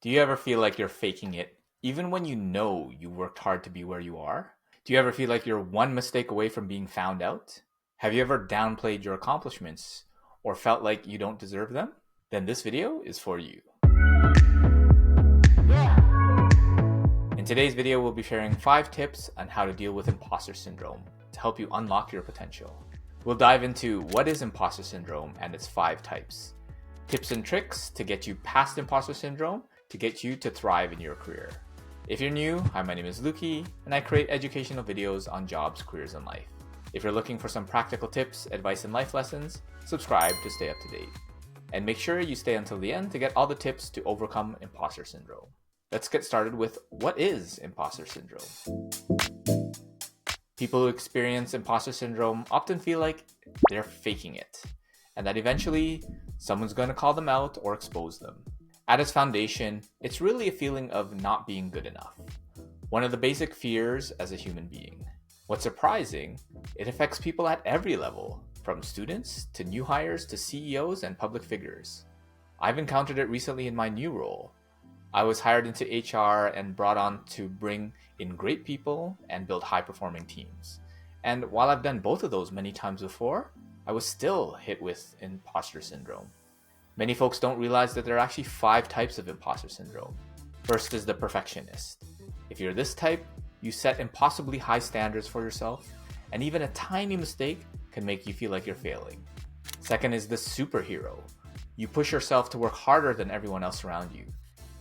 Do you ever feel like you're faking it, even when you know you worked hard to be where you are? Do you ever feel like you're one mistake away from being found out? Have you ever downplayed your accomplishments or felt like you don't deserve them? Then this video is for you. In today's video, we'll be sharing 5 tips on how to deal with imposter syndrome to help you unlock your potential. We'll dive into what is imposter syndrome and its 5 types, tips and tricks to get you past imposter syndrome to get you to thrive in your career. If you're new, hi, my name is Luki, and I create educational videos on jobs, careers, and life. If you're looking for some practical tips, advice, and life lessons, subscribe to stay up to date. And make sure you stay until the end to get all the tips to overcome imposter syndrome. Let's get started with what is imposter syndrome. People who experience imposter syndrome often feel like they're faking it, and that eventually someone's going to call them out or expose them. At its foundation, it's really a feeling of not being good enough, one of the basic fears as a human being. What's surprising, it affects people at every level, from students to new hires to CEOs and public figures. I've encountered it recently in my new role. I was hired into HR and brought on to bring in great people and build high-performing teams. And while I've done both of those many times before, I was still hit with imposter syndrome. Many folks don't realize that there are actually 5 types of imposter syndrome. First is the perfectionist. If you're this type, you set impossibly high standards for yourself, and even a tiny mistake can make you feel like you're failing. Second is the superhero. You push yourself to work harder than everyone else around you.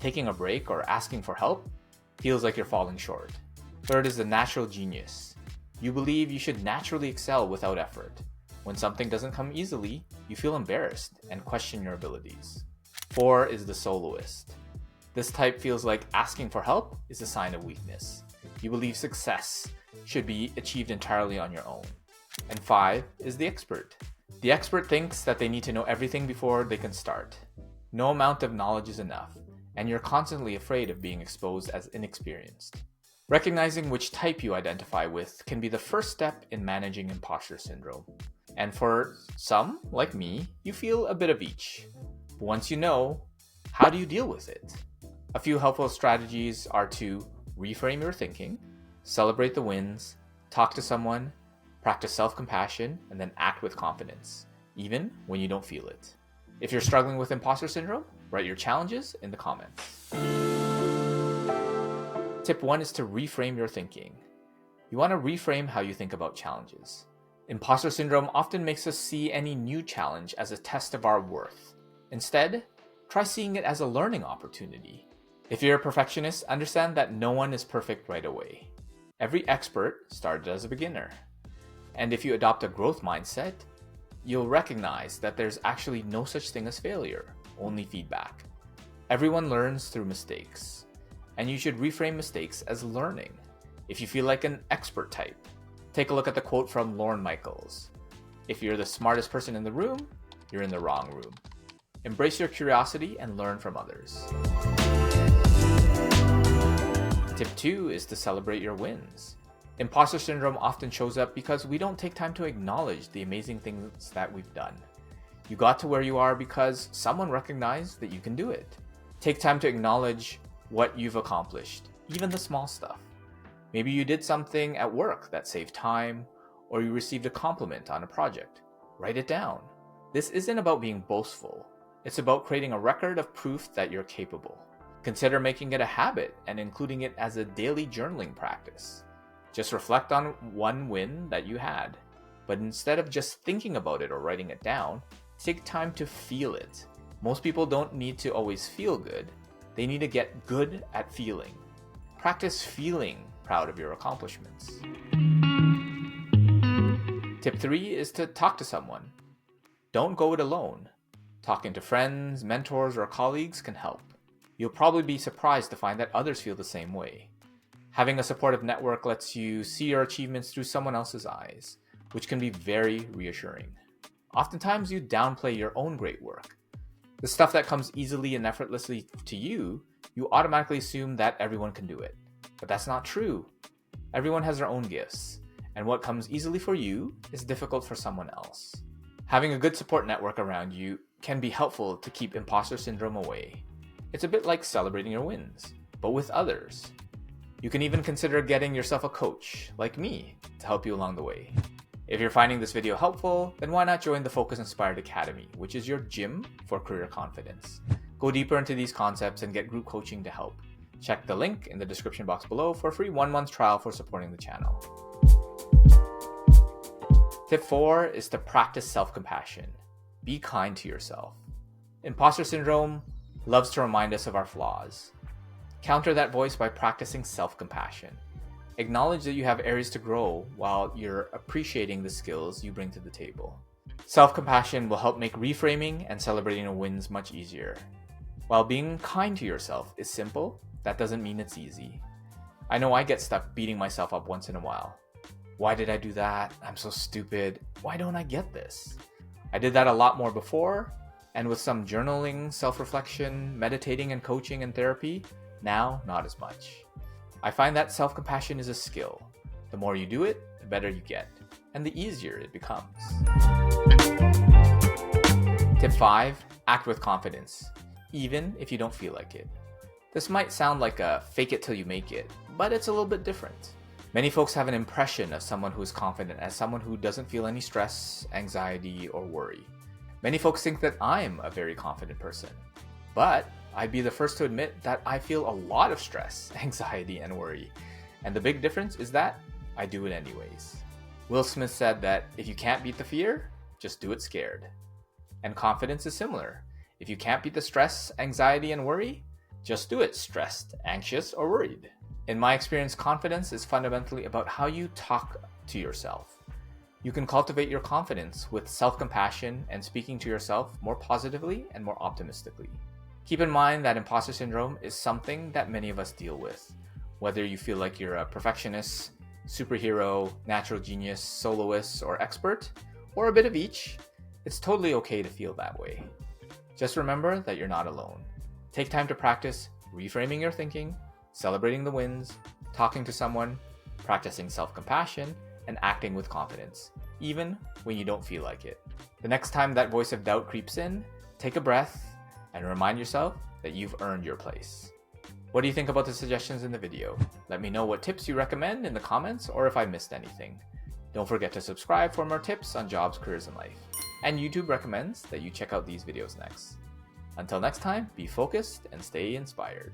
Taking a break or asking for help feels like you're falling short. Third is the natural genius. You believe you should naturally excel without effort. When something doesn't come easily, you feel embarrassed and question your abilities. 4 is the soloist. This type feels like asking for help is a sign of weakness. You believe success should be achieved entirely on your own. And 5 is the expert. The expert thinks that they need to know everything before they can start. No amount of knowledge is enough, and you're constantly afraid of being exposed as inexperienced. Recognizing which type you identify with can be the first step in managing imposter syndrome. And for some, like me, you feel a bit of each. But once you know, how do you deal with it? A few helpful strategies are to reframe your thinking, celebrate the wins, talk to someone, practice self-compassion, and then act with confidence, even when you don't feel it. If you're struggling with imposter syndrome, write your challenges in the comments. Tip 1 is to reframe your thinking. You want to reframe how you think about challenges. Imposter syndrome often makes us see any new challenge as a test of our worth. Instead, try seeing it as a learning opportunity. If you're a perfectionist, understand that no one is perfect right away. Every expert started as a beginner. And if you adopt a growth mindset, you'll recognize that there's actually no such thing as failure, only feedback. Everyone learns through mistakes, and you should reframe mistakes as learning. If you feel like an expert type, take a look at the quote from Lorne Michaels. If you're the smartest person in the room, you're in the wrong room. Embrace your curiosity and learn from others. Tip 2 is to celebrate your wins. Imposter syndrome often shows up because we don't take time to acknowledge the amazing things that we've done. You got to where you are because someone recognized that you can do it. Take time to acknowledge what you've accomplished, even the small stuff. Maybe you did something at work that saved time, or you received a compliment on a project. Write it down. This isn't about being boastful. It's about creating a record of proof that you're capable. Consider making it a habit and including it as a daily journaling practice. Just reflect on one win that you had, but instead of just thinking about it or writing it down, take time to feel it. Most people don't need to always feel good. They need to get good at feeling. Practice feeling proud of your accomplishments. Tip 3 is to talk to someone. Don't go it alone. Talking to friends, mentors, or colleagues can help. You'll probably be surprised to find that others feel the same way. Having a supportive network lets you see your achievements through someone else's eyes, which can be very reassuring. Oftentimes, you downplay your own great work. The stuff that comes easily and effortlessly to you, you automatically assume that everyone can do it. But that's not true. Everyone has their own gifts, and what comes easily for you is difficult for someone else. Having a good support network around you can be helpful to keep imposter syndrome away. It's a bit like celebrating your wins, but with others. You can even consider getting yourself a coach, like me, to help you along the way. If you're finding this video helpful, then why not join the Focus Inspired Academy, which is your gym for career confidence. Go deeper into these concepts and get group coaching to help. Check the link in the description box below for a free 1-month trial for supporting the channel. Tip 4 is to practice self-compassion. Be kind to yourself. Imposter Syndrome loves to remind us of our flaws. Counter that voice by practicing self-compassion. Acknowledge that you have areas to grow while you're appreciating the skills you bring to the table. Self-compassion will help make reframing and celebrating your wins much easier. While being kind to yourself is simple, that doesn't mean it's easy. I know I get stuck beating myself up once in a while. Why did I do that? I'm so stupid. Why don't I get this? I did that a lot more before, and with some journaling, self-reflection, meditating and coaching and therapy, now not as much. I find that self-compassion is a skill. The more you do it, the better you get, and the easier it becomes. Tip 5, act with confidence, even if you don't feel like it. This might sound like a fake it till you make it, but it's a little bit different. Many folks have an impression of someone who is confident as someone who doesn't feel any stress, anxiety, or worry. Many folks think that I'm a very confident person, but I'd be the first to admit that I feel a lot of stress, anxiety, and worry. And the big difference is that I do it anyways. Will Smith said that if you can't beat the fear, just do it scared. And confidence is similar. If you can't beat the stress, anxiety, and worry, just do it stressed, anxious, or worried. In my experience, confidence is fundamentally about how you talk to yourself. You can cultivate your confidence with self-compassion and speaking to yourself more positively and more optimistically. Keep in mind that imposter syndrome is something that many of us deal with. Whether you feel like you're a perfectionist, superhero, natural genius, soloist, or expert, or a bit of each, it's totally okay to feel that way. Just remember that you're not alone. Take time to practice reframing your thinking, celebrating the wins, talking to someone, practicing self-compassion, and acting with confidence, even when you don't feel like it. The next time that voice of doubt creeps in, take a breath and remind yourself that you've earned your place. What do you think about the suggestions in the video? Let me know what tips you recommend in the comments or if I missed anything. Don't forget to subscribe for more tips on jobs, careers, and life. And YouTube recommends that you check out these videos next. Until next time, be focused and stay inspired.